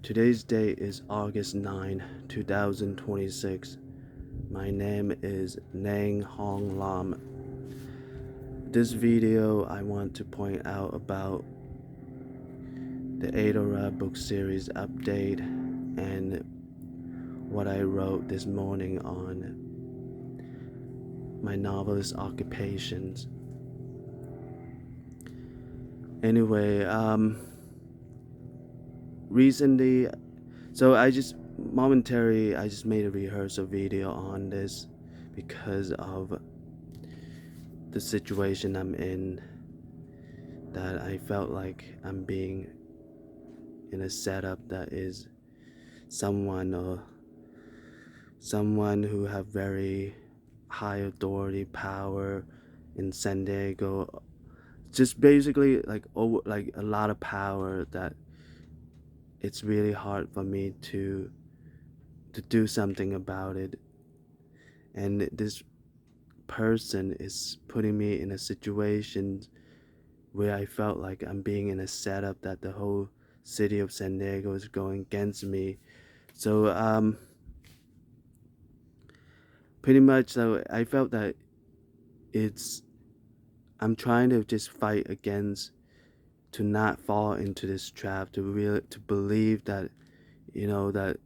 Today's date is August 9, 2026. My name is Neng Hong Lam. This video I want to point out about the Adora book series update and what I wrote this morning on my novelist occupations. Anyway, recently, I just made a rehearsal video on this because of the situation I'm in, that I felt like I'm being in a setup that is someone who have very high authority power in San Diego, just basically like a lot of power that it's really hard for me to do something about it. And this person is putting me in a situation where I felt like I'm being in a setup that the whole city of San Diego is going against me. So pretty much, so I felt that I'm trying to just fight against, to not fall into this trap, to believe that, that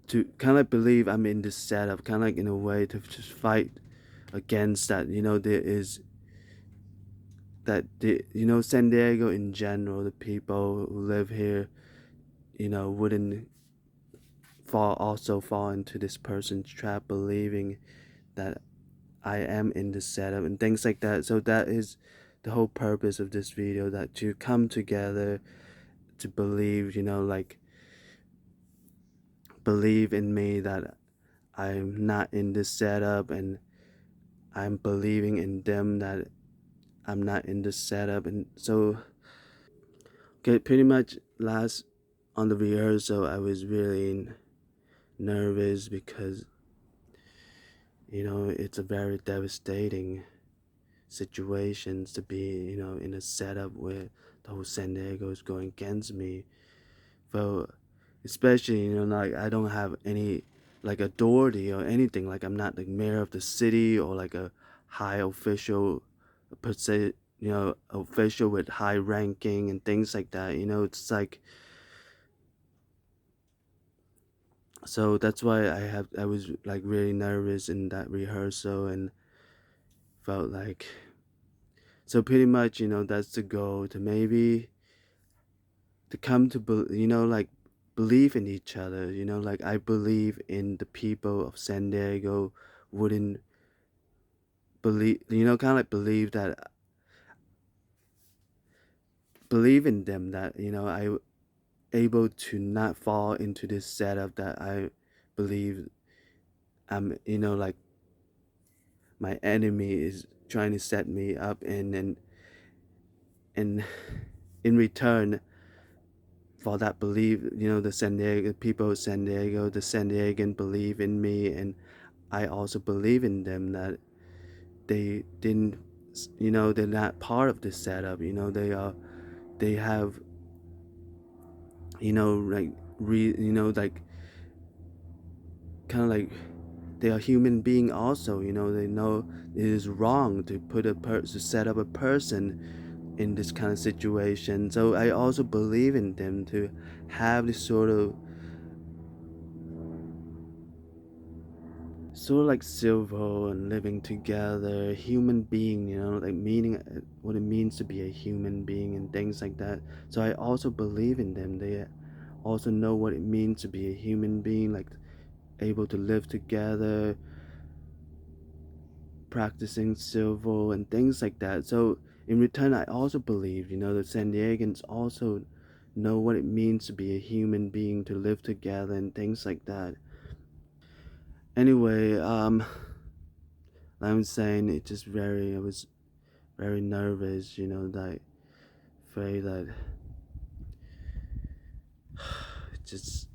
to kind of believe I'm in this setup, kind of like in a way to just fight against that. There is that San Diego in general, the people who live here, wouldn't fall into this person's trap, believing that I am in the setup and things like that. So that is the whole purpose of this video, that to come together, to believe, believe in me, that I'm not in this setup, and I'm believing in them that I'm not in this setup. And so, okay, pretty much on the rehearsal, I was really nervous because, it's a very devastating situations to be, in a setup where the whole San Diego is going against me. So, especially, like I don't have any like authority or anything. Like I'm not the mayor of the city or like a high official, per se, official with high ranking and things like that. It's like, so that's why I was like really nervous in that rehearsal and felt like, so pretty much, that's the goal, to maybe to come to like believe in each other. Like I believe in the people of San Diego wouldn't believe, kind of like believe in them, that I able to not fall into this setup that I believe I'm, like my enemy is trying to set me up in. And in return for that belief, the San Diego people of San Diego, the San Diegan believe in me, and I also believe in them, that they didn't, they're not part of this setup. They have, like like kind of like they are human being also. They know it is wrong to to set up a person in this kind of situation. So I also believe in them to have this sort of like civil and living together human being, like meaning what it means to be a human being and things like that. So I also believe in them. They also know what it means to be a human being, like able to live together, practicing civil and things like that. So in return, I also believe, the San Diegans also know what it means to be a human being, to live together and things like that. Anyway, I'm saying I was very nervous, that afraid that it's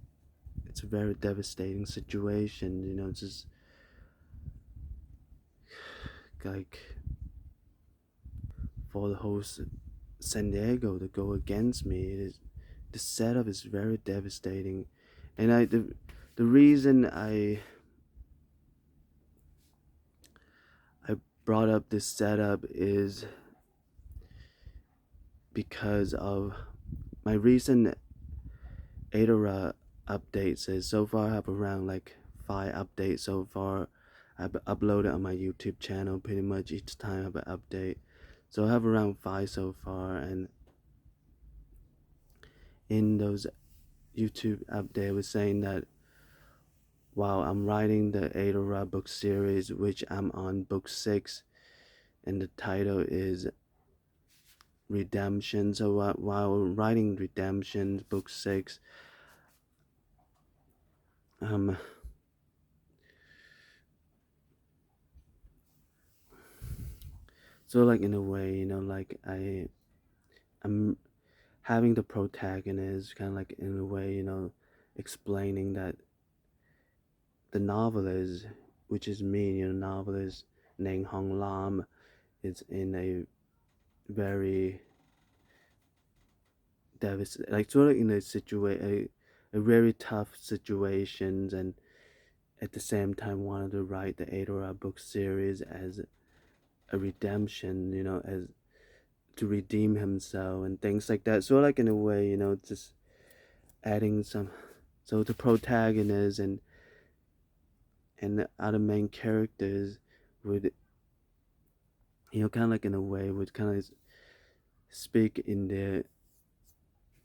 a very devastating situation, just like for the whole San Diego to go against me. the setup is very devastating. And the reason I brought up this setup is because of my recent Adora updates. Is so far I have around like 5 updates so far. I've uploaded on my YouTube channel pretty much each time I have an update. So I have around 5 so far, and in those YouTube update I was saying that while I'm writing the Adora book series, which I'm on book 6, and the title is Redemption. So while writing Redemption book 6, um so like in a way, like I'm having the protagonist kind of like in a way, explaining that the novelist, which is me, novelist Neng Hong Lam, is in a very devastating, like sort of in a very tough situations, and at the same time wanted to write the Adora book series as a redemption, as to redeem himself and things like that. So like in a way, just adding some, so the protagonist and the other main characters would, kind of like in a way would kind of speak in their,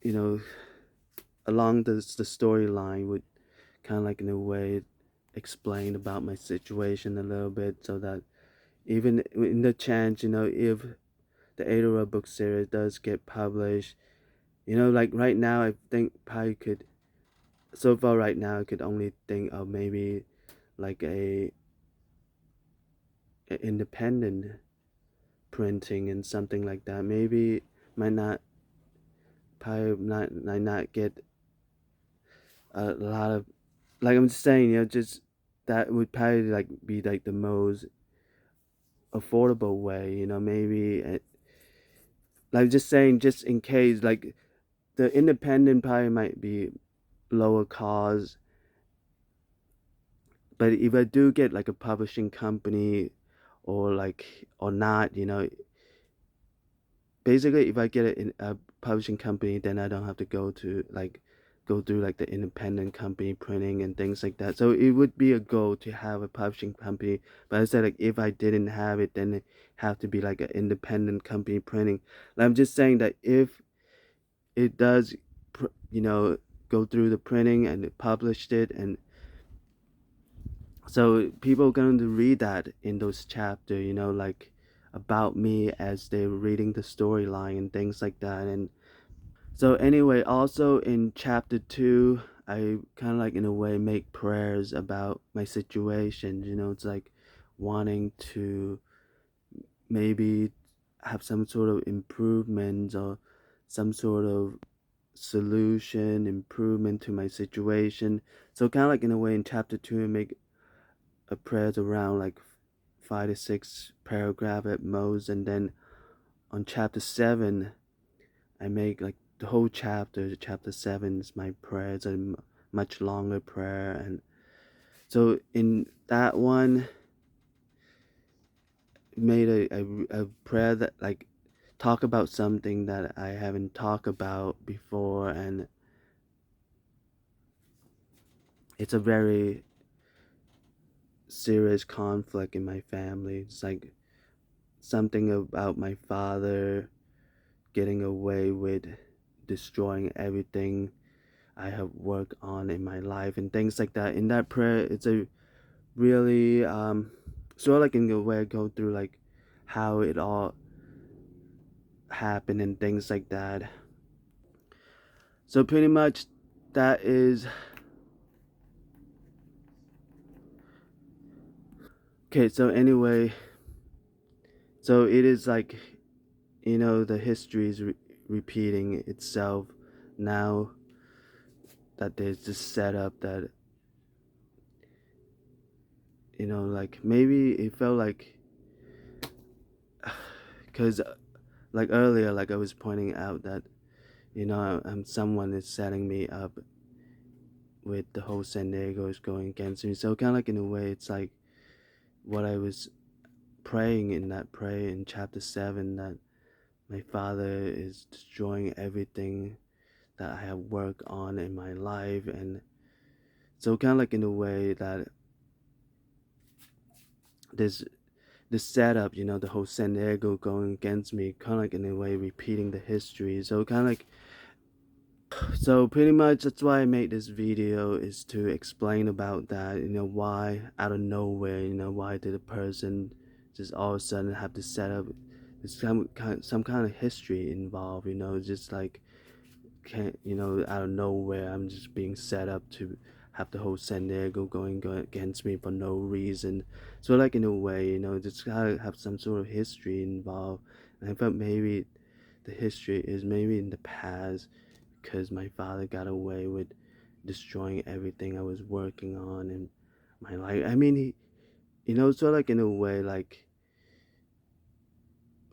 you know along the storyline, would kind of like in a way explain about my situation a little bit, so that even in the chance, if the Adora book series does get published, like right now I think probably could, so far right now I could only think of maybe like a independent printing and something like that. Maybe might not probably not might not get a lot of, like I'm just saying, just that would probably like be like the most affordable way, maybe like just saying, just in case, like the independent probably might be lower cost, but if I do get like a publishing company, or not, basically if I get a publishing company, then I don't have to go through like the independent company printing and things like that. So it would be a goal to have a publishing company, but I said like if I didn't have it, then it have to be like an independent company printing. Like, I'm just saying that if it does, you know go through the printing and it published it, and so people are going to read that in those chapters, like about me as they're reading the storyline and things like that. And so anyway, also in chapter 2, I kind of like in a way make prayers about my situation. It's like wanting to maybe have some sort of improvement, or some sort of solution improvement to my situation. So kind of like in a way in chapter 2, I make a prayers around like 5 to 6 paragraph at most, and then on chapter 7 I make like the whole chapter. Chapter 7 is my prayers, a much longer prayer. And so in that one, made a prayer that like talk about something that I haven't talked about before, and it's a very serious conflict in my family. It's like something about my father getting away with destroying everything I have worked on in my life and things like that. In that prayer, it's a really sort of like in a way I go through like how it all happened and things like that. So pretty much that is okay. So anyway, so it is like, the history is repeating itself now, that there's this setup that, like maybe it felt like, because like earlier, like I was pointing out that, someone is setting me up with the whole San Diego is going against me. So kind of like in a way, it's like what I was praying in that prayer in chapter 7, that my father is destroying everything that I have worked on in my life. And so kind of like in a way that this this setup, the whole San Diego going against me, kind of like in a way repeating the history. So kind of like, so pretty much that's why I made this video, is to explain about that, why out of nowhere, why did a person just all of a sudden have to set up some kind of history involved, just like, can't, out of nowhere I'm just being set up to have the whole San Diego go against me for no reason. So like in a way, just gotta have some sort of history involved. And I thought maybe the history is maybe in the past, because my father got away with destroying everything I was working on in my life. I mean, he, sort of like in a way, like,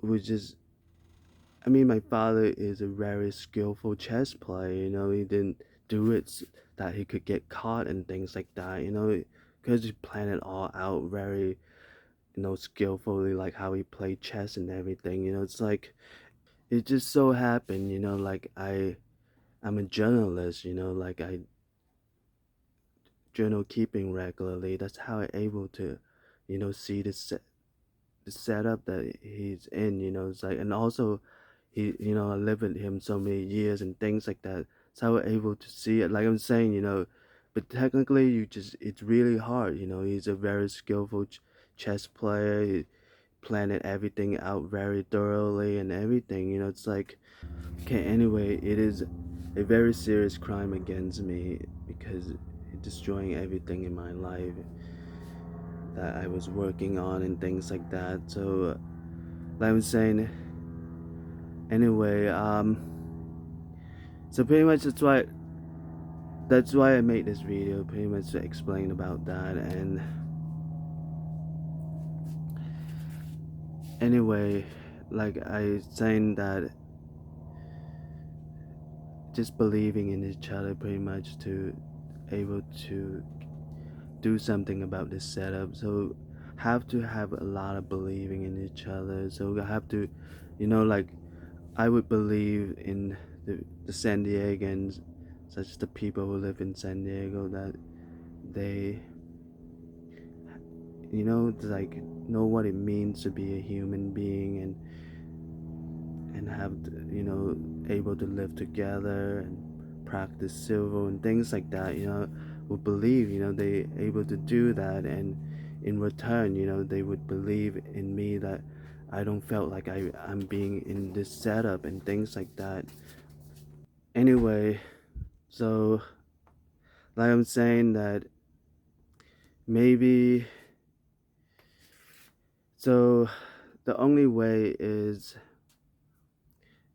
was just, I mean, my father is a very skillful chess player. He didn't do it that he could get caught and things like that. Because he planned it all out very, skillfully, like how he played chess and everything. It's like it just so happened. Like I'm a journalist. Like I journal keeping regularly. That's how I'm able to, see the setup that he's in. It's like, and also he, I lived with him so many years and things like that. So we're able to see it. Like I'm saying, but technically it's really hard. He's a very skillful chess player. He planned everything out very thoroughly and everything. It's like, okay, anyway, it is a very serious crime against me, because it's destroying everything in my life that I was working on and things like that. So, like I was saying, anyway, so pretty much that's why I made this video, pretty much to explain about that. And anyway, like I saying that, just believing in each other, pretty much to able to do something about this setup. So have to have a lot of believing in each other. So I have to, like, I would believe in the San Diegans, such the people who live in San Diego, that they, like, know what it means to be a human being, and have, able to live together and practice civil and things like that. Would believe, they able to do that, and in return, they would believe in me, that I don't felt like I'm being in this setup and things like that. Anyway, so like I'm saying that, maybe, so the only way is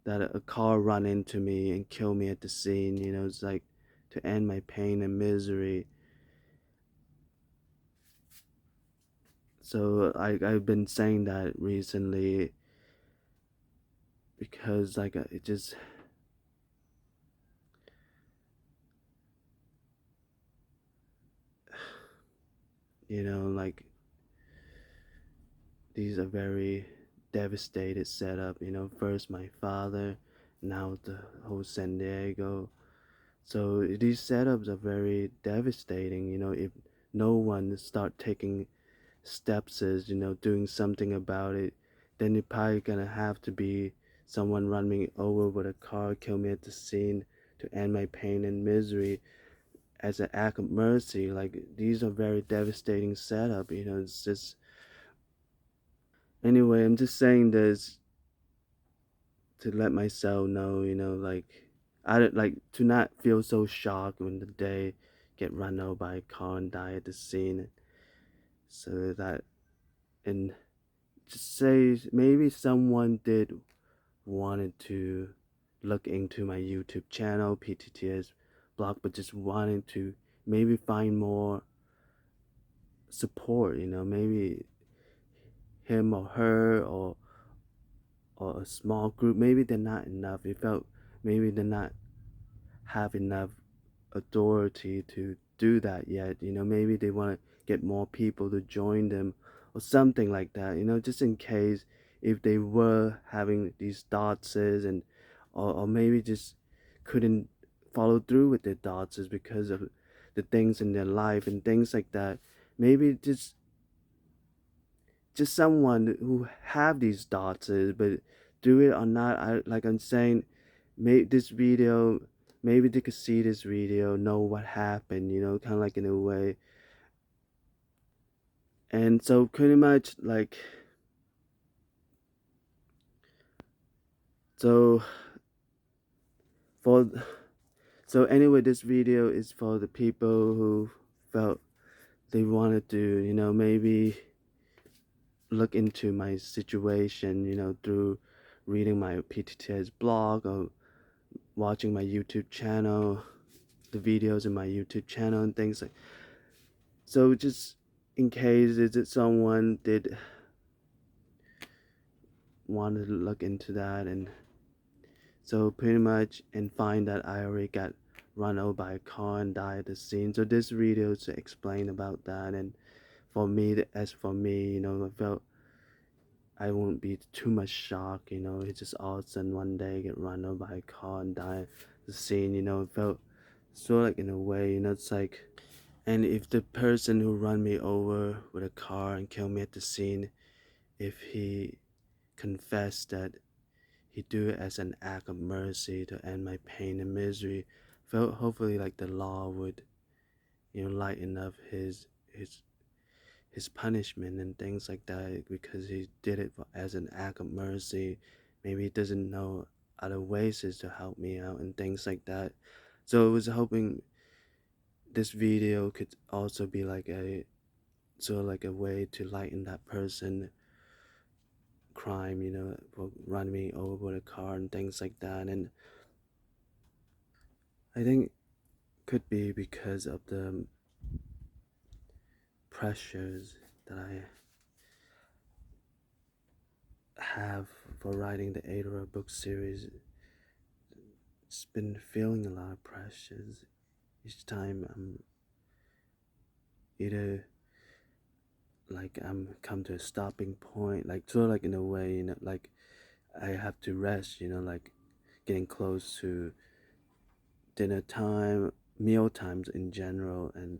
that a car run into me and kill me at the scene. It's like to end my pain and misery. So I've been saying that recently, because like it just, like, these are very devastated setup. First my father, now the whole San Diego. So these setups are very devastating. If no one start taking steps, is, doing something about it, then it probably gonna have to be someone run me over with a car, kill me at the scene, to end my pain and misery, as an act of mercy. Like, these are very devastating setup. It's just, anyway, I'm just saying this to let myself know, like, I don't like to not feel so shocked when the day get run over by a car and die at the scene. So that, and just say maybe someone did wanted to look into my YouTube channel, PTTS blog, but just wanted to maybe find more support. Maybe him or her, or a small group. Maybe they're not enough. It felt maybe they're not have enough authority to do that yet. Maybe they want to get more people to join them or something like that. Just in case if they were having these thoughts and or maybe just couldn't follow through with their thoughts because of the things in their life and things like that. Maybe just someone who have these thoughts but do it or not. I'm saying, maybe this video, maybe they could see this video, know what happened, kind of like in a way. And so pretty much like, so for so anyway, this video is for the people who felt they wanted to, maybe look into my situation, through reading my PTTS blog or watching my YouTube channel, the videos in my YouTube channel and things like. So just in case is it someone did want to look into that, and so pretty much and find that I already got run over by a car and died at the scene. So this video is to explain about that, and for me, as for me, I felt I won't be too much shock. It's just all of a sudden one day get run over by a car and die at the scene. It felt sort of like in a way, it's like. And if the person who run me over with a car and killed me at the scene, if he confessed that he do it as an act of mercy to end my pain and misery, felt hopefully like the law would, lighten up his punishment and things like that, because he did it as an act of mercy. Maybe he doesn't know other ways is to help me out and things like that. So I was hoping this video could also be like a sort of like a way to lighten that person crime, for running me over with a car and things like that. And I think could be because of the pressures that I have for writing the Adora book series. It's been feeling a lot of pressures each time I'm either like I'm come to a stopping point, like sort of like in a way, like I have to rest, like getting close to dinner time, meal times in general, and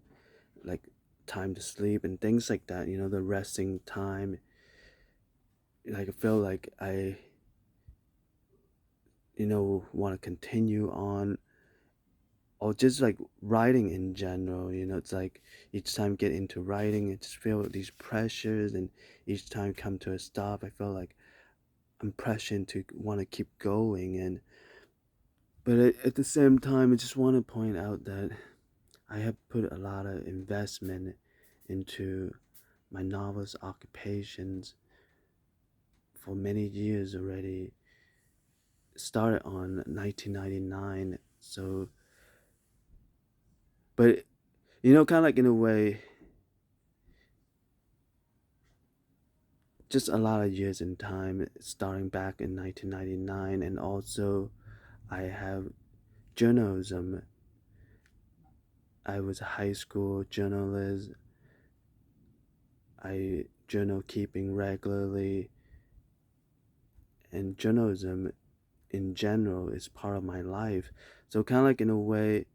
like time to sleep and things like that, the resting time. Like I feel like I, want to continue on, or just like writing in general, it's like each time get into writing, I just feel these pressures, and each time come to a stop, I feel like I'm pressured to want to keep going. And but at the same time, I just want to point out that I have put a lot of investment into my novelist occupations for many years already. Started on 1999, so but kind of like in a way, just a lot of years in time, starting back in 1999. And also I have journalism. I was a high school journalist. I journal keeping regularly, and journalism in general is part of my life. So kind of like in a way,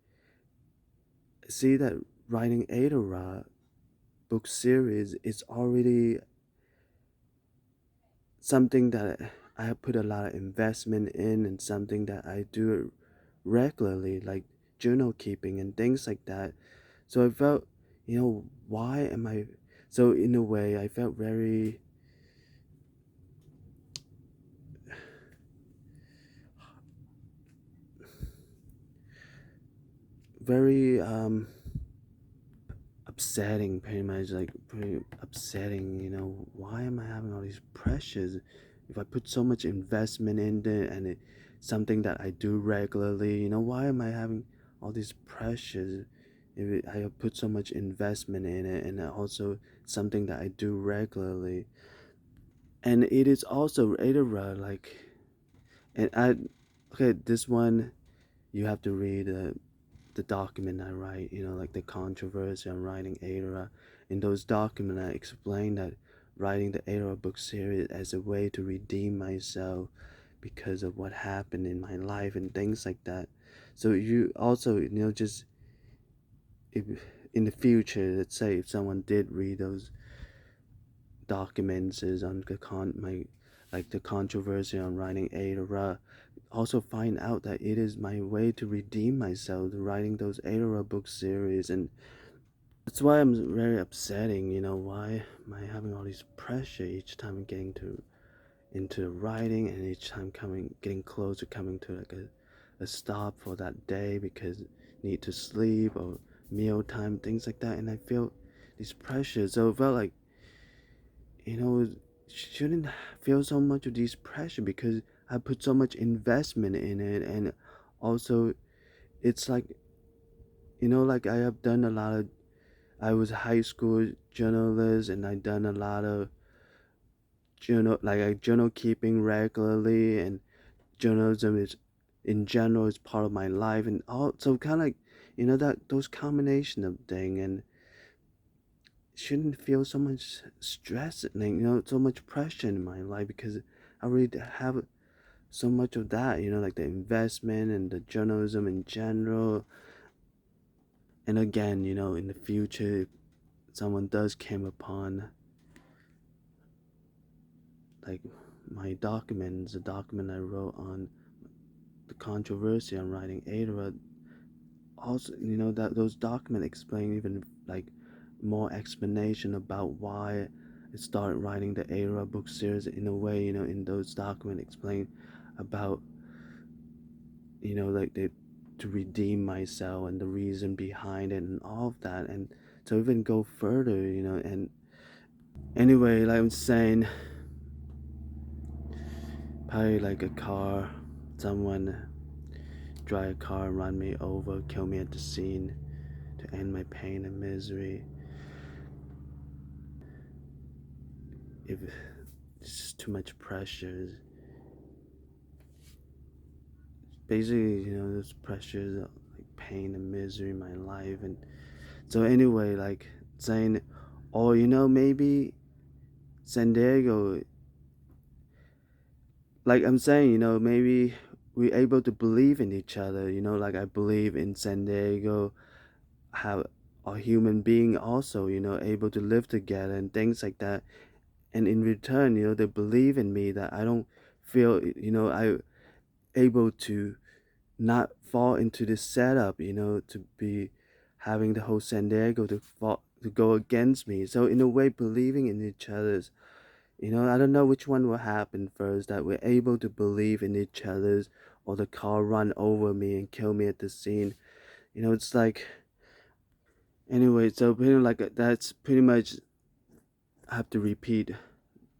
see that writing Adora book series is already something that I have put a lot of investment in, and something that I do it regularly, like journal keeping and things like that. So I felt, why am I? So in a way, I felt very upsetting, pretty much like pretty upsetting. Why am I having all these pressures? If I put so much investment in it, and it's something that I do regularly, why am I having all these pressures? If I have put so much investment in it, and also something that I do regularly, and it is also Adora, like, and okay, this one you have to read the document I write, like the controversy on writing Ada. In those documents, I explain that writing the Ada book series as a way to redeem myself because of what happened in my life and things like that. So you also, just if in the future, let's say if someone did read those documents is on my like the controversy on writing Ada, also find out that it is my way to redeem myself writing those Ada book series. And that's why I'm very upsetting, why am I having all this pressure each time I'm getting to into writing, and each time getting close to coming to like a stop for that day because need to sleep or meal time, things like that. And I feel this pressure. So it felt like, shouldn't feel so much of this pressure because I put so much investment in it. And also it's like, like I have done a lot of, I was a high school journalist, and I done a lot of journal keeping regularly, and journalism is in general is part of my life. And also kind of like, that those combination of thing, and shouldn't feel so much stress and, so much pressure in my life because I really have so much of that, like the investment and the journalism in general. And again, in the future, if someone does came upon like my documents, the document I wrote on the controversy on writing Ada, also, that those documents explain even like more explanation about why I started writing the Era book series. In a way, in those documents explain about, like the to redeem myself and the reason behind it and all of that. And to even go further, and anyway, like I'm saying, probably like a car, someone drive a car, run me over, kill me at the scene to end my pain and misery. If it's just too much pressure, basically, those pressures like pain and misery in my life. And so anyway, like saying, or maybe San Diego, like I'm saying, maybe we're able to believe in each other, like I believe in San Diego, how a human being also, able to live together and things like that. And in return, they believe in me, that I don't feel, I able to not fall into this setup, to be having the whole San Diego to go against me. So in a way, believing in each other's, I don't know which one will happen first, that we're able to believe in each other's, or the car run over me and kill me at the scene. It's like, anyway, so pretty like that's pretty much, I have to repeat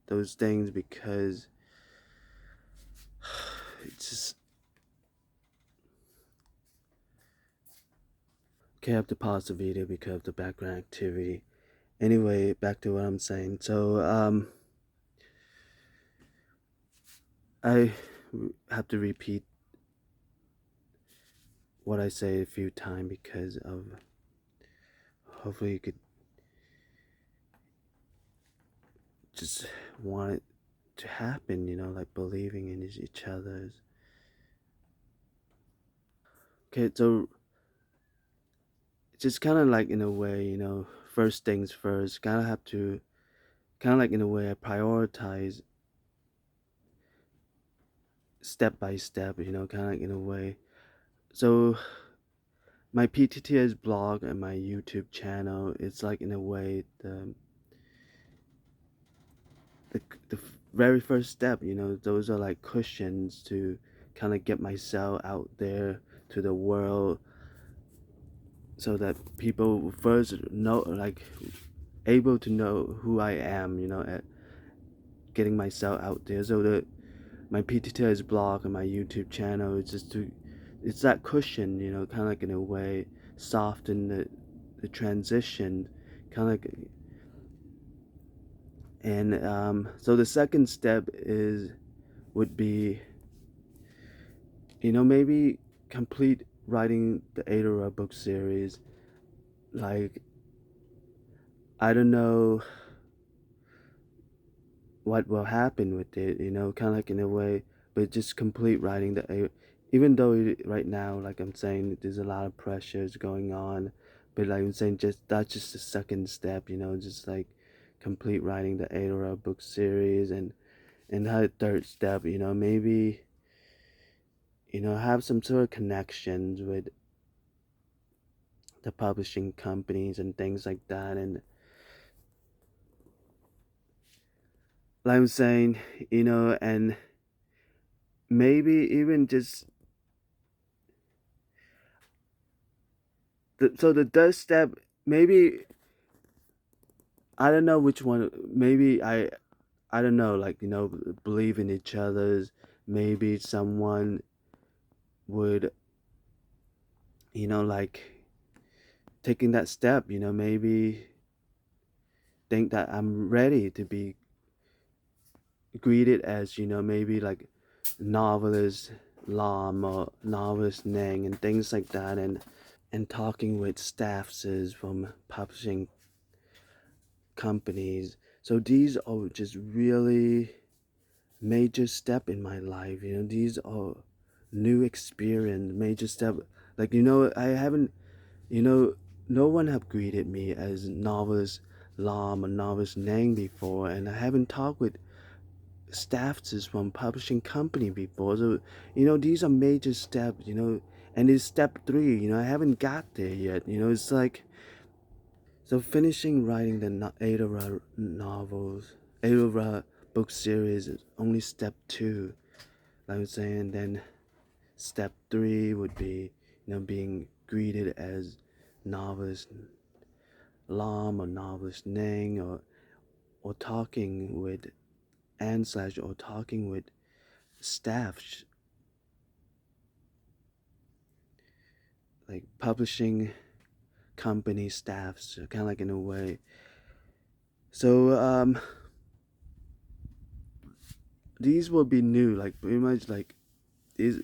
those things because it's just, okay, I have to pause the video because of the background activity. Anyway, back to what I'm saying. So, I have to repeat what I say a few times because of, hopefully you could just want it to happen, like believing in each other's. Okay, so it's just kind of like, in a way, first things first, kind of have to, kind of like, in a way, I prioritize step by step, kind of like, in a way. So my PTTS blog and my YouTube channel, it's like, in a way, the very first step, those are like cushions to kind of get myself out there to the world, so that people first know, like, able to know who I am, at getting myself out there. So that my PTTS blog and my YouTube channel is just to, it's that cushion, kind of like, in a way, soften the transition, kind of like. And so the second step would be maybe complete writing the Adora book series. Like, I don't know what will happen with it, kind of like in a way, but just complete writing even though right now, like I'm saying, there's a lot of pressures going on, but like I'm saying, just that's just the second step, just like complete writing the Adora book series, and that third step, maybe, have some sort of connections with the publishing companies and things like that, and like I'm saying, and maybe even just so the third step, maybe I don't know which one. Maybe I don't know, like believe in each other's. Maybe someone would, like taking that step. Maybe think that I'm ready to be greeted as maybe like novelist Lam or novelist Neng and things like that, and talking with staffs from publishing companies. So these are just really major step in my life. These are new experience, major step. Like I haven't. You know, no one have greeted me as novelist Lam or novelist Nang before, and I haven't talked with staffs from publishing company before. So these are major steps. And it's step three. I haven't got there yet. It's like so finishing writing the Adora novels, Adora book series is only step two. Like I was saying, then step three would be, being greeted as novelist Lam or novelist Neng, or talking with and slash or talking with staff, like publishing company staffs, kind of like in a way. So these will be new, like pretty much like is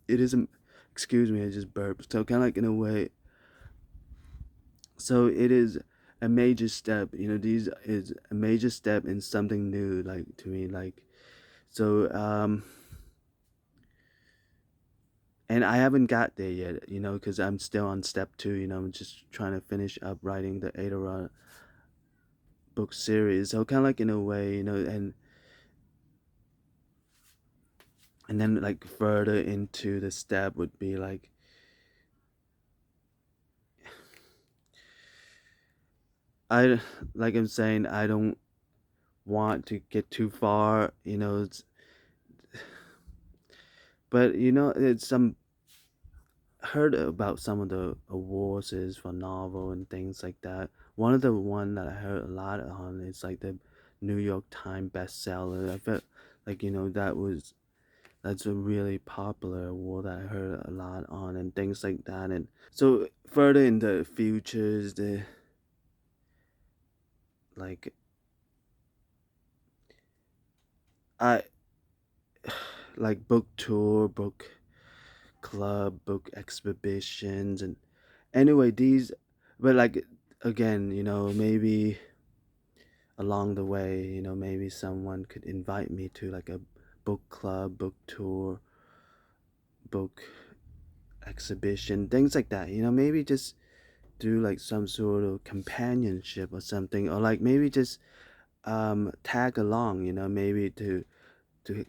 it isn't. Excuse me, I just burped. So kind of like in a way. So it is a major step. These is a major step in something new, like to me, like so. And I haven't got there yet, because I'm still on step two. I'm just trying to finish up writing the Adora book series. So kind of like in a way, and then like further into the step would be I like I'm saying I don't want to get too far, but it's some heard about some of the awards is for novel and things like that. One of the one that I heard a lot on is like the New York Time bestseller. I felt like that's a really popular award that I heard a lot on and things like that. And so further in the futures, the like I like book tour, book club, book exhibitions, and anyway these, but like again, maybe along the way, maybe someone could invite me to like a book club, book tour, book exhibition, things like that. Maybe just do like some sort of companionship or something, or like maybe just tag along, maybe to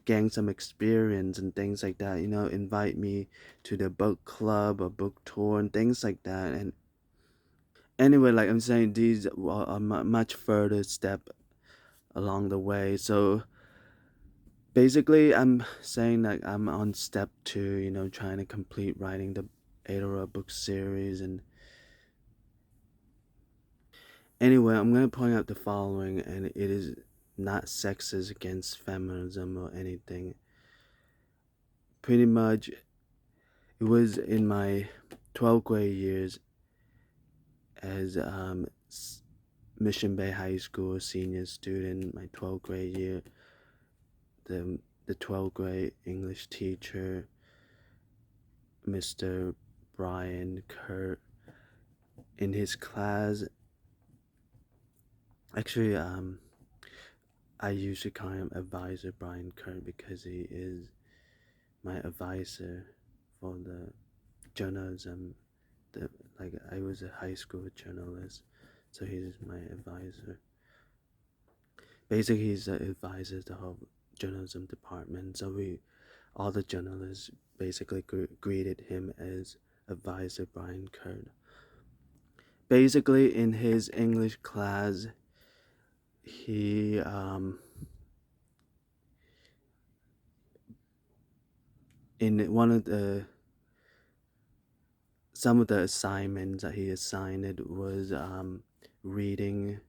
gain some experience and things like that. Invite me to the book club or book tour and things like that. And anyway, like I'm saying, these are a much further step along the way. So basically, I'm saying like I'm on step two, trying to complete writing the Adora book series. And anyway, I'm going to point out the following, and it is not sexist against feminism or anything. Pretty much, it was in my 12th grade years as Mission Bay High School senior student, my 12th grade year, the 12th grade English teacher Mr. Brian Kerr in his class. Actually, I usually call him advisor Brian Kerr because he is my advisor for the journalism. The, like I was a high school journalist, so he's my advisor. Basically, he's the advisor to the whole journalism department. So we, all the journalists, basically greeted him as advisor Brian Kerr. Basically, in his English class, he in one of the some of the assignments that he assigned was reading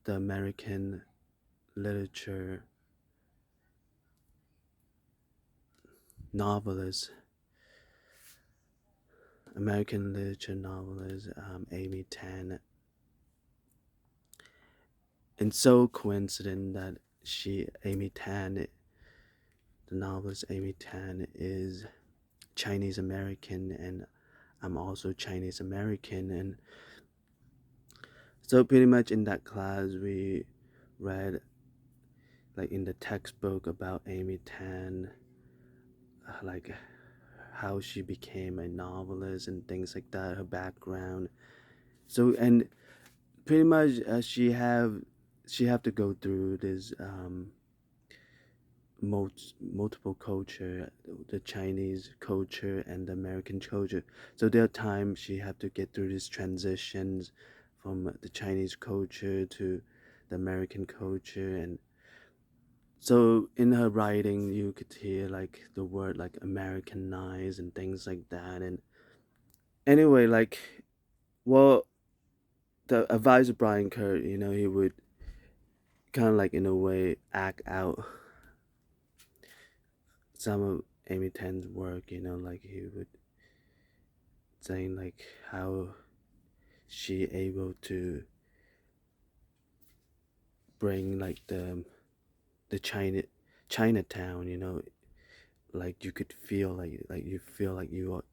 the American literature novelist, American literature novelist Amy Tan. And so coincident that Amy Tan, the novelist Amy Tan, is Chinese American, and I'm also Chinese American. And so pretty much in that class we read like in the textbook about Amy Tan, like how she became a novelist and things like that, her background. So and pretty much she have to go through this multiple culture, the Chinese culture and the American culture. So there are times she had to get through these transitions from the Chinese culture to the American culture. And so in her writing you could hear like the word like Americanize and things like that. And anyway, like, well, the advisor Brian Kerr, he would kind of like in a way act out some of Amy Tan's work, like he would saying like how she able to bring like the Chinatown, like you could feel like you feel like you are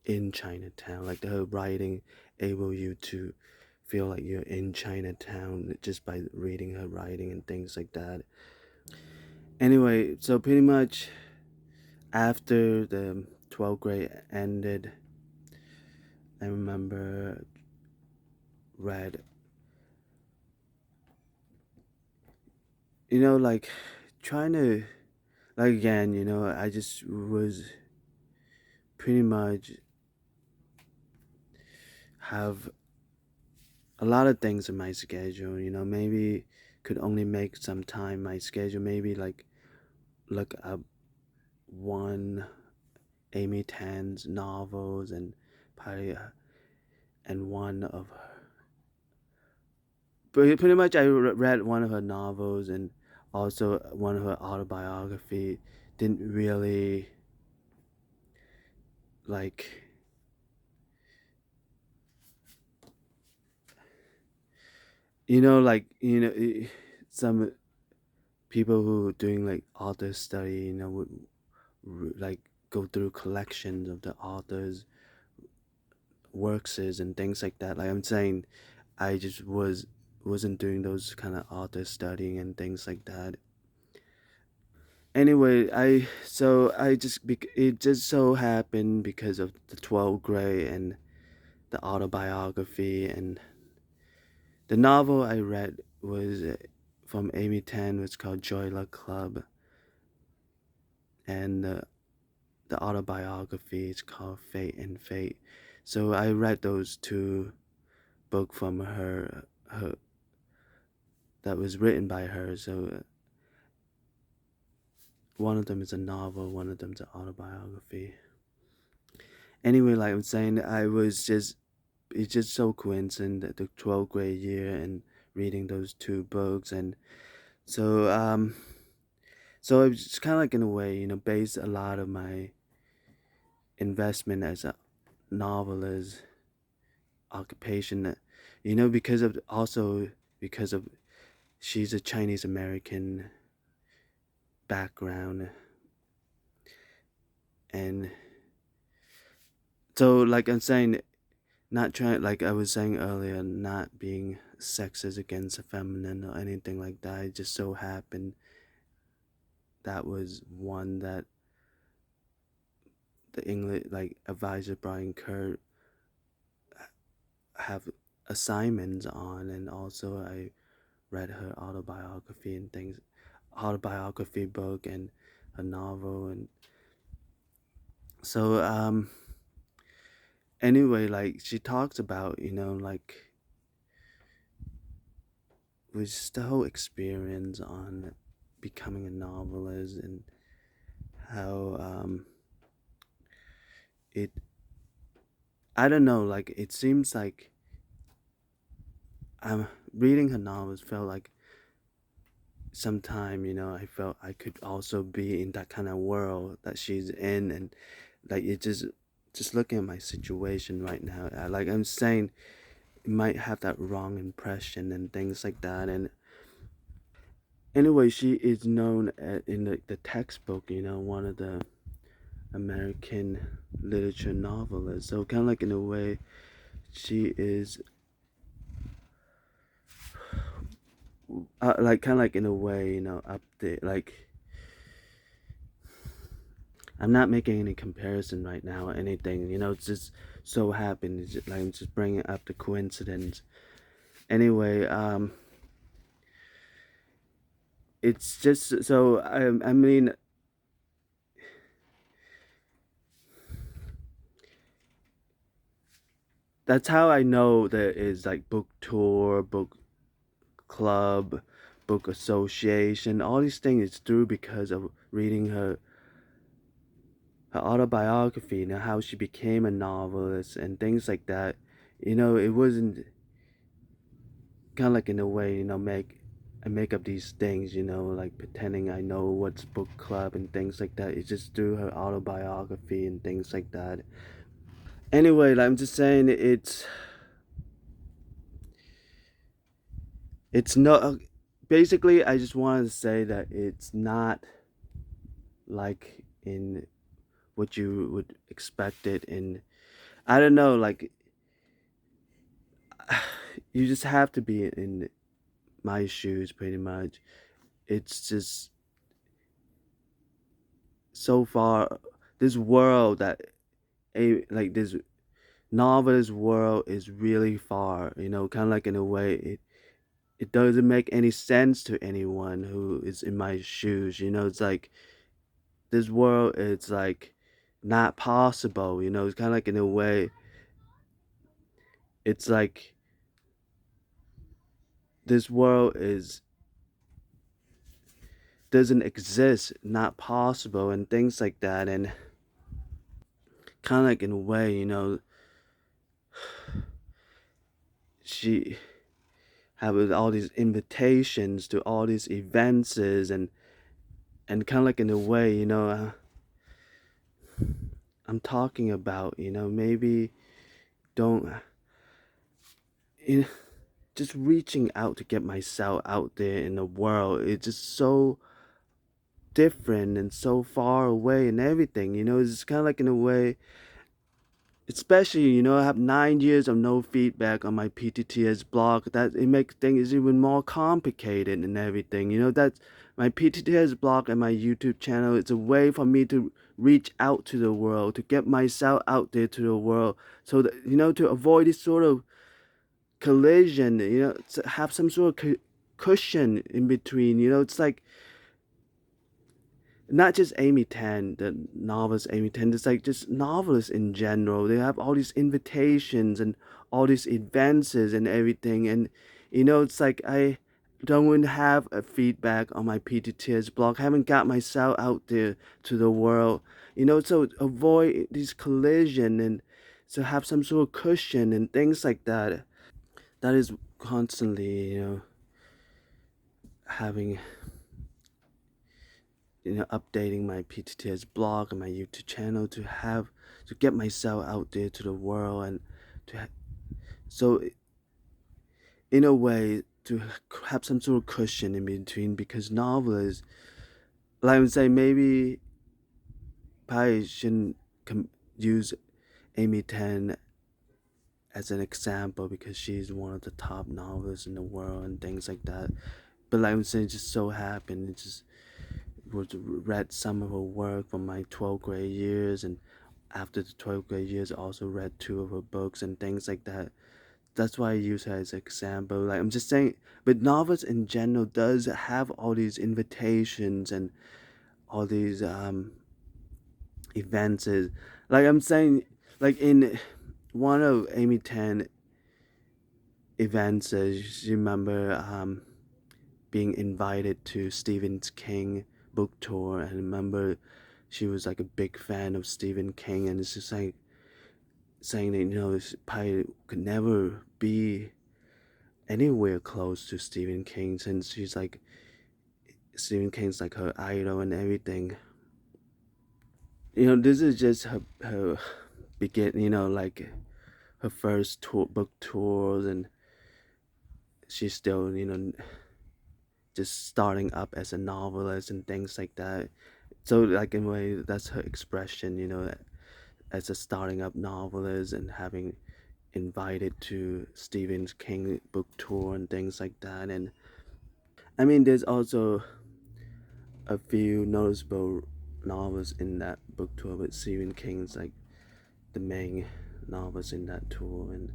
in Chinatown, like her writing able you to feel like you're in Chinatown just by reading her writing and things like that. Anyway, so pretty much after the 12th grade ended, I remember read, like trying to, like again, I just was pretty much have a lot of things in my schedule, maybe could only make some time my schedule, maybe like look up one Amy Tan's novels and probably and one of her, pretty much I read one of her novels and also one of her autobiography. Didn't really like, like some people who are doing like author study, would like go through collections of the authors works and things like that. Like I'm saying, I just wasn't doing those kind of author studying and things like that. Anyway, it just so happened because of the 12th grade and the autobiography, and the novel I read was from Amy Tan, was called Joy Luck Club, and the autobiography is called Fate and Fate. So I read those two books from her that was written by her. So one of them is a novel, one of them is an autobiography. Anyway, like I'm saying, it's just so coincident that the 12th grade year and reading those two books. And so so it's just kind of like in a way, based a lot of my investment as a novelist occupation, because of she's a Chinese American background, And so, like I'm saying, not trying, like I was saying earlier, not being sexist against the feminine or anything like that. It just so happened that was one that the English, like advisor Brian Kerr, have assignments on, and also I read her autobiography and things, autobiography book and a novel, and so anyway, like she talks about, like with just the whole experience on becoming a novelist and how it I don't know, like it seems like I'm reading her novels felt like sometime, I felt I could also be in that kind of world that she's in, and like it just looking at my situation right now, like I'm saying, it might have that wrong impression and things like that. And anyway, she is known in the textbook, one of the American literature novelists. So kind of like in a way, she is like kind of like in a way, up there. Like I'm not making any comparison right now or anything. It's just so happened. It's just, like I'm just bringing up the coincidence. Anyway, it's just so I mean, that's how I know there is like book tour, book club, book association. All these things is through because of reading her autobiography, how she became a novelist and things like that. It wasn't kind of like in a way, I make up these things, like pretending I know what's book club and things like that. It's just through her autobiography and things like that. Anyway, like, I'm just saying it's not basically I just wanted to say that it's not like in what you would expect it in. I don't know, like you just have to be in my shoes pretty much. It's just so far this world that a like this novelist world is really far, kind of like in a way it doesn't make any sense to anyone who is in my shoes. It's like this world is like not possible. It's kind of like in a way it's like this world is doesn't exist, not possible, and things like that. And kind of like in a way, she have all these invitations to all these events, and kind of like in a way, I'm talking about, maybe don't, you know, just reaching out to get myself out there in the world. It's just so different and so far away and everything, it's kind of like in a way, especially, I have 9 years of no feedback on my PTTS blog. That it makes things even more complicated and everything. That's my PTTS blog and my YouTube channel. It's a way for me to reach out to the world, to get myself out there to the world, so that to avoid this sort of collision. To have some sort of cushion in between. It's like not just Amy Tan, the novelist Amy Tan, it's like just novelists in general. They have all these invitations and all these advances and everything. And, it's like I don't have a feedback on my PTTS blog. I haven't got myself out there to the world, so avoid this collision and to have some sort of cushion and things like that. That is constantly, having updating my PTTS blog and my YouTube channel to get myself out there to the world, and so in a way to have some sort of cushion in between, because novelists, like I would say, maybe probably shouldn't use Amy Tan as an example because she's one of the top novelists in the world and things like that. But like I'm saying, it just so happened, it just was read some of her work from my 12th grade years, and after the 12th grade years, I also read two of her books and things like that. That's why I use her as an example. Like I'm just saying, but novels in general does have all these invitations and all these events. Is like I'm saying, like in one of Amy Tan events, you remember being invited to Stephen King book tour, and remember she was like a big fan of Stephen King, and it's just like saying that she probably could never be anywhere close to Stephen King since she's like Stephen King's like her idol and everything. This is just her begin. Like her first book tours, and she's still just starting up as a novelist and things like that. So like in a way, that's her expression. As a starting up novelist and having invited to Stephen King book tour and things like that. And I mean, there's also a few noticeable novels in that book tour, but Stephen King's like the main novels in that tour, and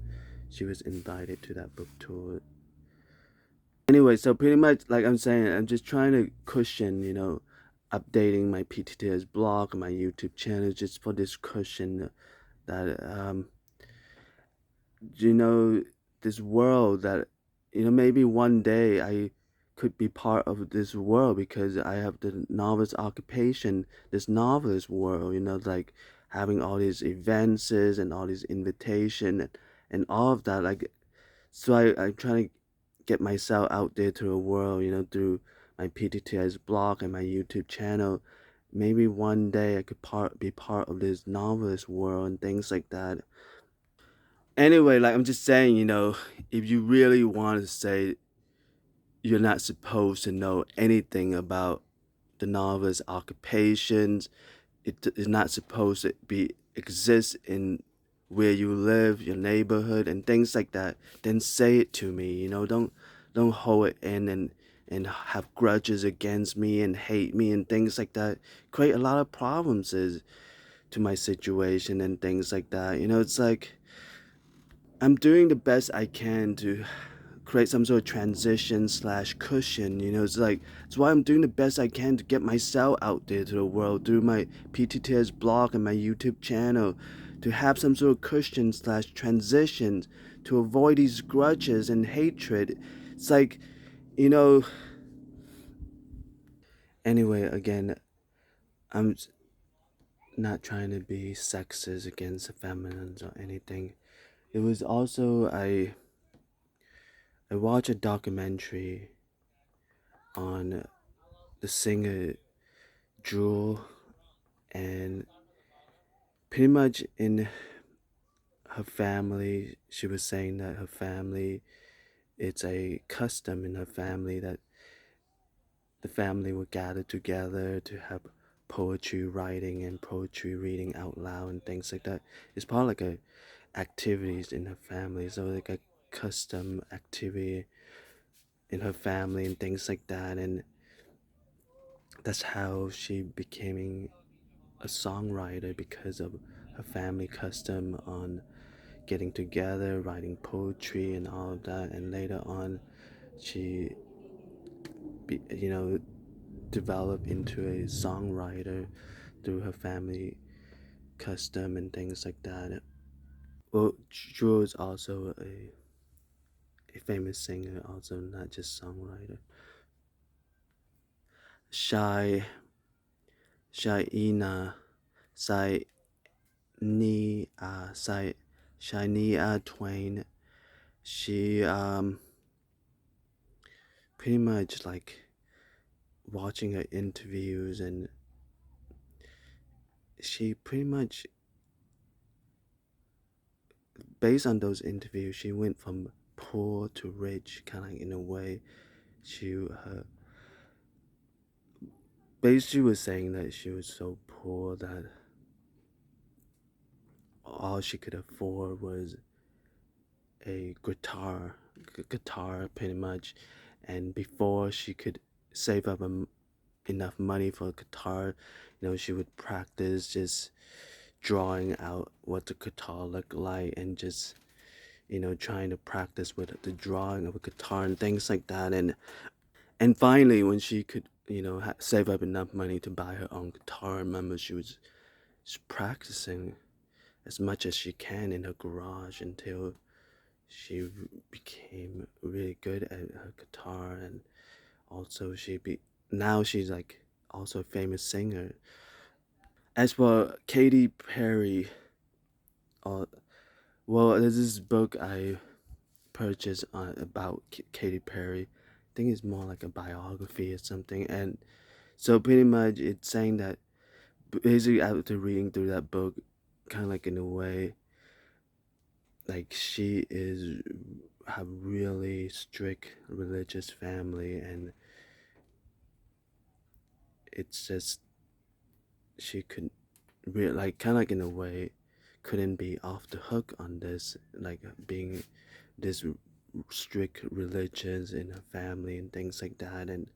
she was invited to that book tour. Anyway, so pretty much like I'm saying, I'm just trying to cushion, updating my PTTS blog and my YouTube channel just for this cushion that you know this world that maybe one day I could be part of this world because I have the novelist occupation, this novelist world, like having all these events and all these invitation and all of that. Like, so I'm trying to get myself out there to the world, through my PTTS blog and my YouTube channel. Maybe one day I could be part of this novelist world and things like that. Anyway, like I'm just saying, if you really want to say you're not supposed to know anything about the novelist's occupations, it is not supposed to be exist in where you live, your neighborhood, and things like that, then say it to me. Don't hold it in and have grudges against me and hate me and things like that. Create a lot of problems to my situation and things like that. It's like I'm doing the best I can to create some sort of transition slash cushion. It's like it's why I'm doing the best I can to get myself out there to the world through my PTTS blog and my YouTube channel, to have some sort of cushion slash transition to avoid these grudges and hatred. It's like, you know. Anyway, again, I'm not trying to be sexist against the feminines or anything. It was also I watched a documentary on the singer Jewel, and pretty much in her family, she was saying that her family, it's a custom in her family that the family would gather together to have poetry writing and poetry reading out loud and things like that. It's part of like a activities in her family, so like a custom activity in her family and things like that. And that's how she became a songwriter, because of her family custom on getting together, writing poetry and all of that. And later on, she, developed into a songwriter through her family custom and things like that. Well, Jewel is also a famous singer, also not just songwriter. Shy, Shaina, Sai Ni, Shania Twain. She pretty much like watching her interviews, and she pretty much, based on those interviews, she went from poor to rich, kind of in a way. Basically was saying that she was so poor that all she could afford was a guitar pretty much. And before she could save up enough money for a guitar, she would practice just drawing out what the guitar looked like, and just trying to practice with the drawing of a guitar and things like that. And finally, when she could save up enough money to buy her own guitar, I remember she was just practicing as much as she can in her garage until she became really good at her guitar. And also now she's like also a famous singer. As for Katy Perry, uh, well, there's this book I purchased about Katy Perry. I think it's more like a biography or something. And so pretty much it's saying that basically after reading through that book, kind of like in a way, like she is have really strict religious family, and it's just she could really like kind of like in a way couldn't be off the hook on this, like being this strict religions in her family and things like that. And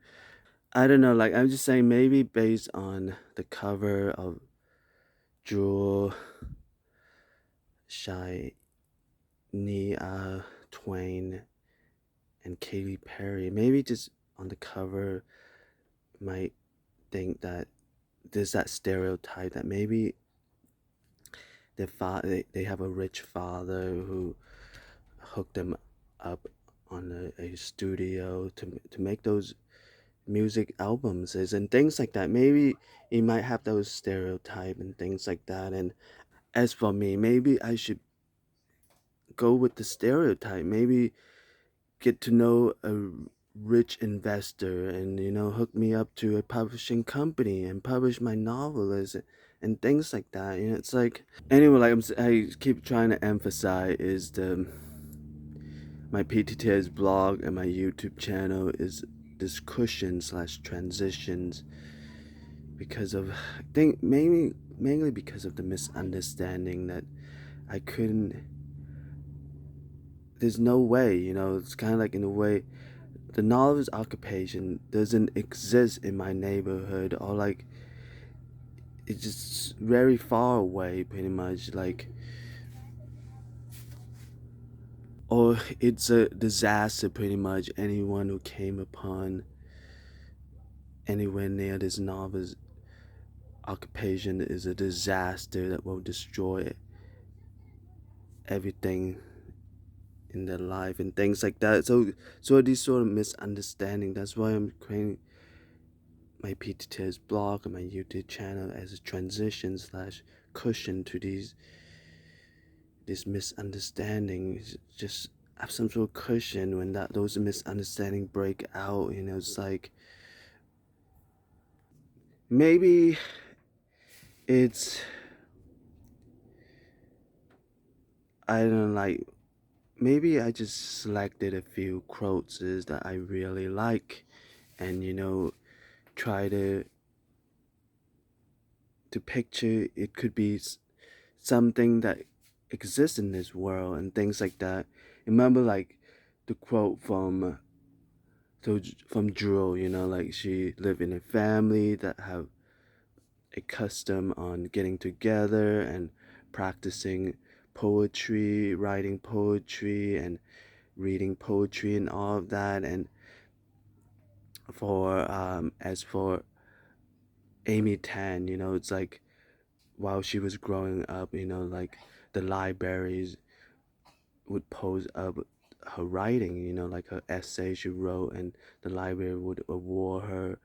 I don't know, like I'm just saying maybe based on the cover of Jewel Shania Twain and Katy Perry, maybe just on the cover might think that there's that stereotype that maybe they have a rich father who hooked them up on a studio to make those music albums and things like that. Maybe you might have those stereotype and things like that. And as for me, maybe I should go with the stereotype. Maybe get to know a rich investor and hook me up to a publishing company and publish my novels and things like that. It's like anyway, like I keep trying to emphasize is the my PTTS blog and my YouTube channel is this cushion slash transitions because of I think mainly because of the misunderstanding that I couldn't. There's no way, it's kind of like in a way the novelist occupation doesn't exist in my neighborhood, or like it's just very far away pretty much, like, or it's a disaster pretty much. Anyone who came upon anywhere near this novelist occupation is a disaster that will destroy everything in their life and things like that. So these sort of misunderstanding, that's why I'm creating my PTTS blog and my YouTube channel as a transition slash cushion to these misunderstandings. Just have some sort of cushion when those misunderstandings break out. It's like maybe it's I don't know, like maybe I just selected a few quotes that I really like, and try to picture it could be something that exists in this world and things like that. Remember, like the quote from Jewel, like she lived in a family that have a custom on getting together and practicing poetry, writing poetry, and reading poetry and all of that. And for as for Amy Tan, it's like while she was growing up, like the libraries would post up her writing, like her essay she wrote, and the library would award her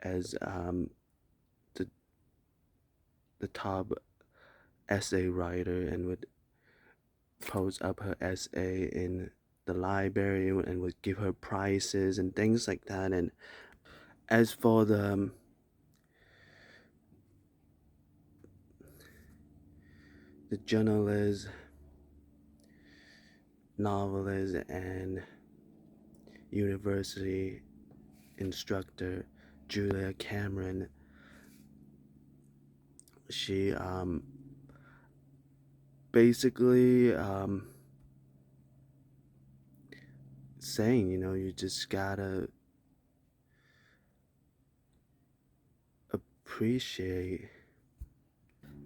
as the the top essay writer, and would post up her essay in the library and would give her prizes and things like that. And as for the journalist, novelist, and university instructor Julia Cameron, she basically saying, you just gotta appreciate.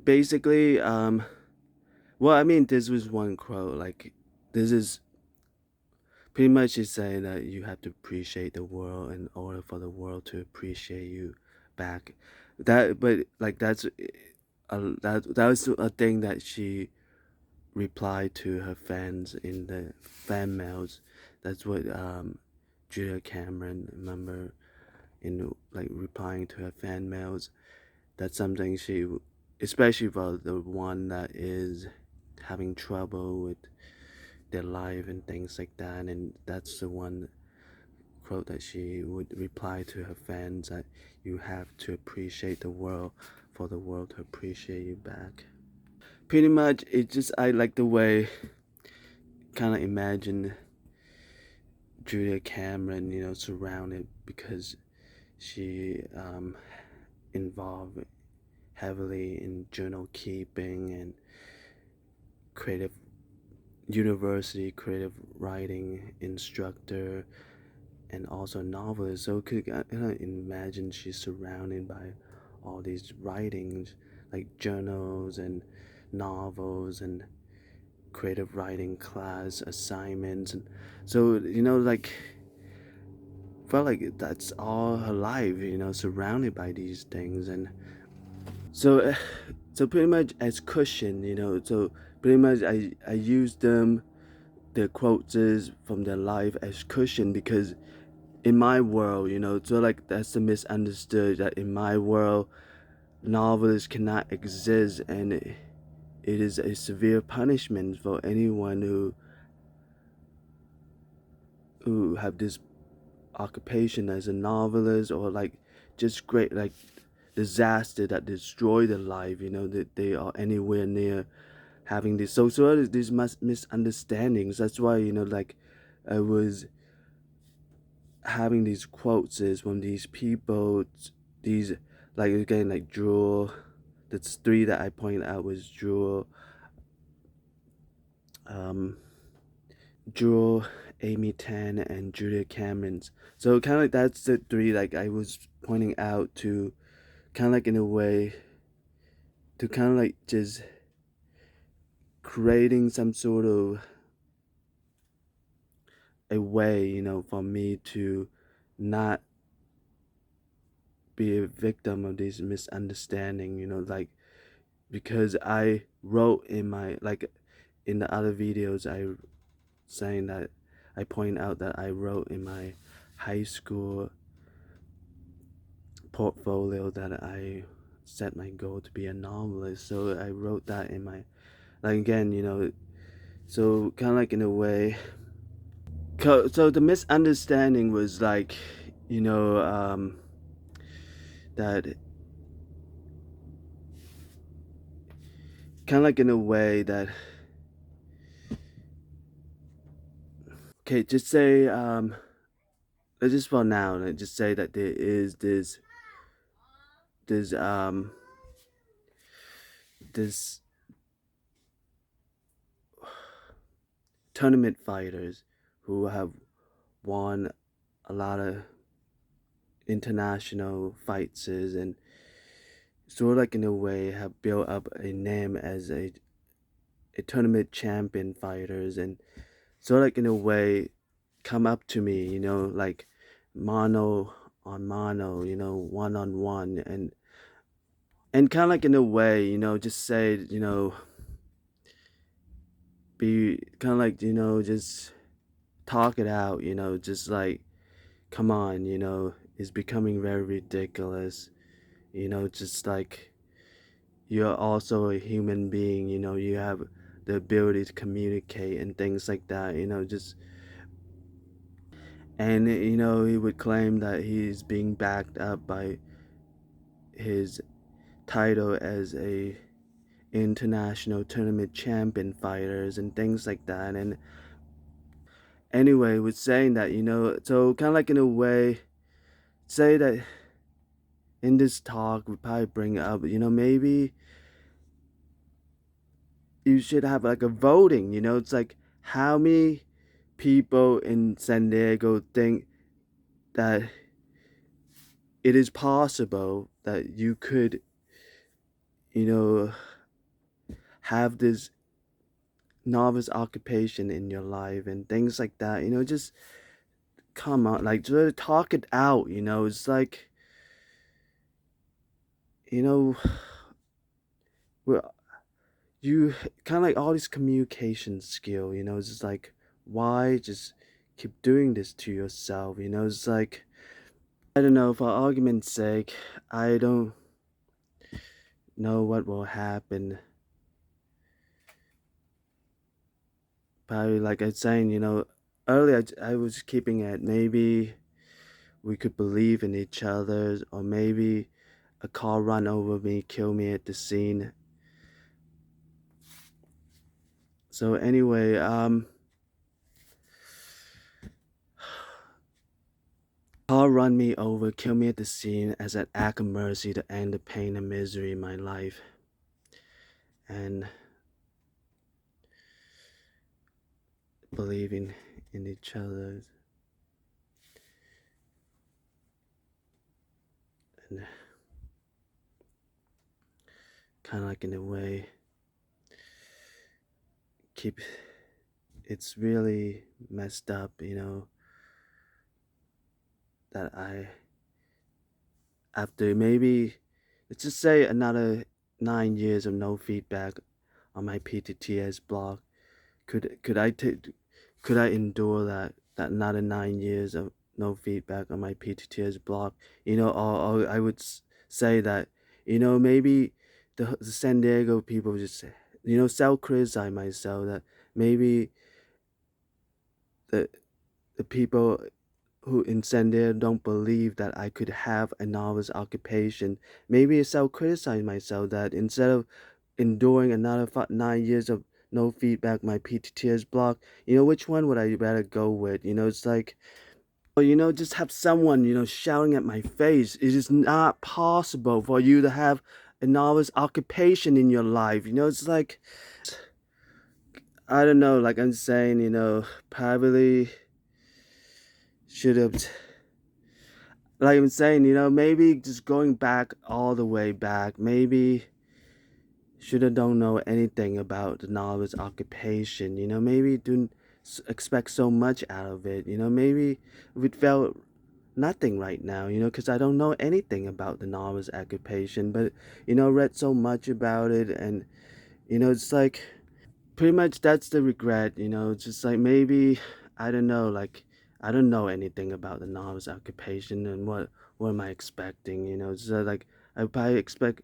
Basically, well, I mean, this was one quote. Like, this is pretty much is saying that you have to appreciate the world in order for the world to appreciate you back. But like that was a thing that she replied to her fans in the fan mails. That's what Julia Cameron remember in like replying to her fan mails. That's something she, especially for the one that is having trouble with their life and things like that. And that's the one quote that she would reply to her fans, that you have to appreciate the world for the world to appreciate you back. Pretty much, it just, I like the way, kind of imagine Julia Cameron, surrounded, because she involved heavily in journal keeping and creative university creative writing instructor, and also novelist. So could imagine she's surrounded by all these writings, like journals and novels and creative writing class assignments. And so, like, felt like that's all her life, surrounded by these things. And so so pretty much as cushion, so pretty much I use them, the quotes is from their life, as cushion, because in my world, so like that's the misunderstood, that in my world novelists cannot exist, and it is a severe punishment for anyone who have this occupation as a novelist, or like just great like disaster that destroy their life, that they are anywhere near having this. So these misunderstandings. That's why, like, I was having these quotes is from these people, these, like, again, like Jewel. That's three that I pointed out was um, Jewel, Amy Tan, and Julia Cameron's. So kind of like that's the three like I was pointing out to, kind of like in a way, to kind of like just creating some sort of a way, for me to not be a victim of this misunderstanding, like, because I wrote in my, like, in the other videos, I saying that I point out that I wrote in my high school portfolio that I set my goal to be a novelist. So I wrote that in my, like, again, so kind of like in a way. So the misunderstanding was like, you know, that kind of like in a way that, okay, just say, let's just for now, let's just say that there is this this tournament fighters who have won a lot of international fights, and sort of like in a way have built up a name as a tournament champion fighters, and sort of like in a way come up to me, like mano on mano, one on one, and kind of like in a way, just say, be kind of like, just talk it out, just like, come on, it's becoming very ridiculous, just like, you're also a human being, you have the ability to communicate and things like that, just, and he would claim that he's being backed up by his title as a international tournament champion fighters and things like that. And anyway, with saying that, so kind of like in a way, say that in this talk we probably bring up, maybe, you should have like a voting. It's like how many people in San Diego think that it is possible that you could, you know, have this novice occupation in your life and things like that. Just come on, like just talk it out. It's like, you know, well, you kind of like all this communication skill. It's just like, why just keep doing this to yourself? It's like, I don't know, for argument's sake, I don't know what will happen. Probably like I was saying, earlier I was keeping it. Maybe we could believe in each other, or maybe a car run over me, kill me at the scene. So anyway, car run me over, kill me at the scene as an act of mercy to end the pain and misery in my life. And believing in each other. And kind of like in a way, keep, it's really messed up, that I, after maybe, let's just say another 9 years of no feedback on my PTTS blog, could I endure that another 9 years of no feedback on my PTTS blog? Or I would say that, maybe the San Diego people just, self criticize myself, that maybe the the people who in San Diego don't believe that I could have a novice occupation. Maybe I self criticize myself that instead of enduring another 9 years of no feedback, my PTTS block, which one would I rather go with? It's like, well, just have someone, shouting at my face. It is not possible for you to have a novice occupation in your life. It's like, I don't know, like I'm saying, probably should have, like I'm saying, maybe just going back all the way back, maybe should have don't know anything about the novice occupation, maybe didn't expect so much out of it, maybe it felt nothing right now, because I don't know anything about the novice occupation, but, read so much about it, and, it's like, pretty much that's the regret, just like maybe, I don't know, like, I don't know anything about the novice occupation, and what am I expecting, so like, I probably expect,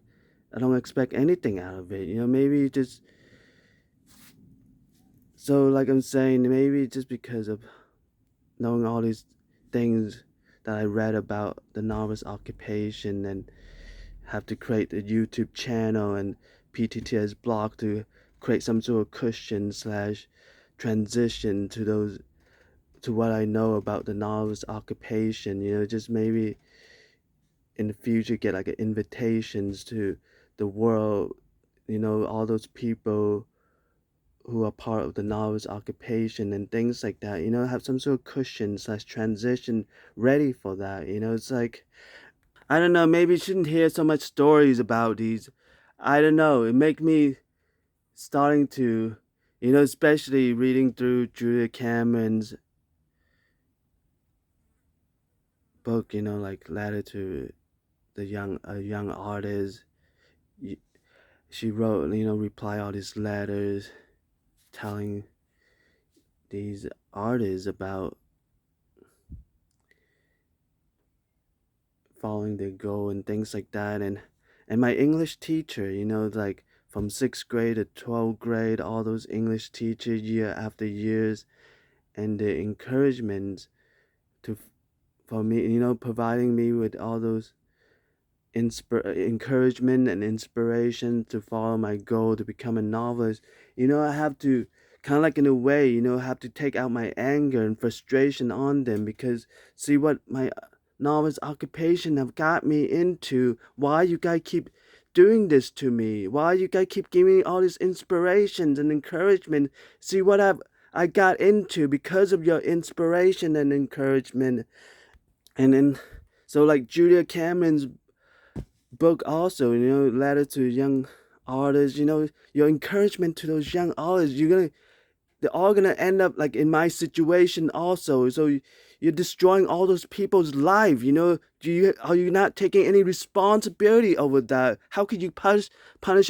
I don't expect anything out of it, maybe just, so like I'm saying, maybe just because of knowing all these things that I read about the novice occupation, and have to create a YouTube channel and PTTS blog to create some sort of cushion slash transition to those, to what I know about the novice occupation, just maybe in the future get like invitations to the world, all those people who are part of the novice occupation and things like that, have some sort of cushion slash transition ready for that, it's like, I don't know, maybe you shouldn't hear so much stories about these. I don't know, it make me starting to, especially reading through Julia Cameron's book, like Letter to the Young a Young Artist. She wrote, reply all these letters telling these artists about following their goal and things like that. And my English teacher, like from 6th grade to 12th grade, all those English teachers year after years, and the encouragement to for me, providing me with all those encouragement and inspiration to follow my goal to become a novelist. I have to kind of like in a way, have to take out my anger and frustration on them, because see what my novelist occupation have got me into. Why you guys keep doing this to me? Why you guys keep giving me all these inspirations and encouragement? See what I got into because of your inspiration and encouragement. And then, so like Julia Cameron's book also, Letter to Young Artists, your encouragement to those young artists, they're all gonna end up like in my situation also. So you're destroying all those people's life. Are you not taking any responsibility over that? How could you punish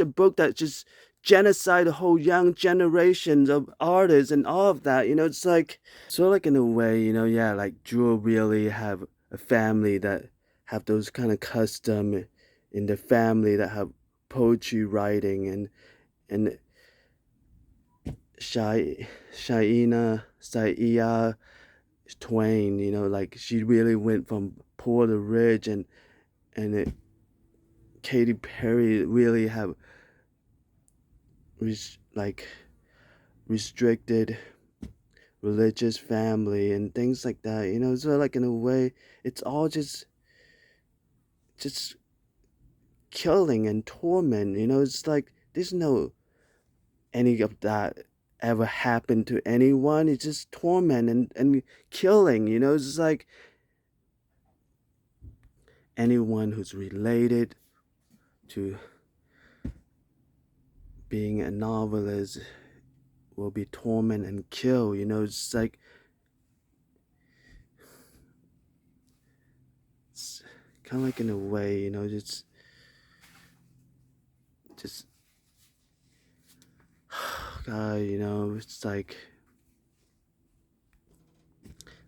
a book that just genocide the whole young generations of artists and all of that? It's like so like in a way, yeah, like Jewel really have a family that have those kind of custom in the family that have poetry writing and Shia Twain, like she really went from poor to rich, and Katy Perry really have like restricted religious family and things like that. So like in a way, it's all just killing and torment. It's like there's no any of that ever happened to anyone. It's just torment and killing. It's just like anyone who's related to being a novelist will be tormented and killed. It's like it's kind of like in a way, just God, it's like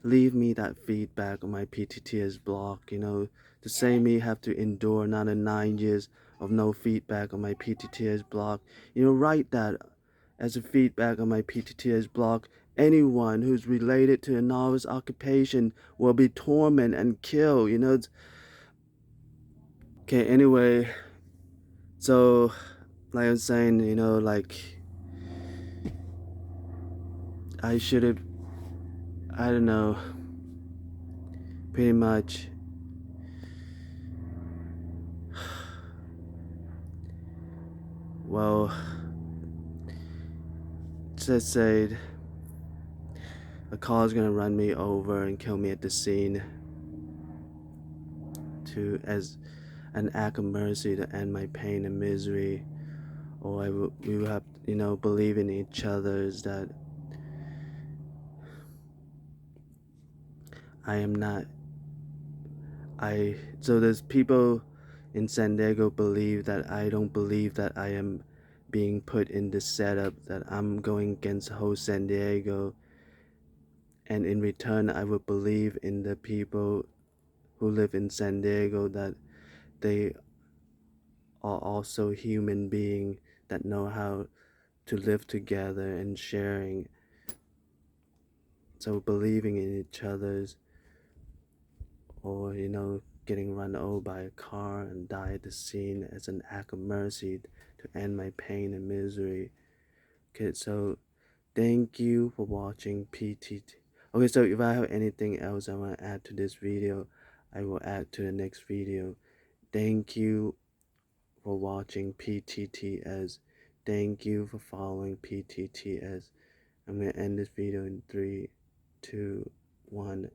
leave me that feedback on my PTTS blog. To say me have to endure another 9 years of no feedback on my PTTS blog. Write that as a feedback on my PTTS blog. Anyone who's related to a novelist occupation will be tormented and killed. Okay, anyway, so like I was saying, like I should have, I don't know, pretty much well, just said a car's gonna run me over and kill me at the scene to as an act of mercy to end my pain and misery, or we will have believe in each other is that I am not so there's people in San Diego believe that I don't believe that I am being put in this setup, that I'm going against whole San Diego, and in return I would believe in the people who live in San Diego that they are also human beings that know how to live together and sharing. So believing in each other's, or getting run over by a car and die at the scene as an act of mercy to end my pain and misery. Okay, so thank you for watching PTT. Okay, so if I have anything else I want to add to this video, I will add to the next video. Thank you for watching PTTS. Thank you for following PTTS. I'm going to end this video in 3, 2, 1.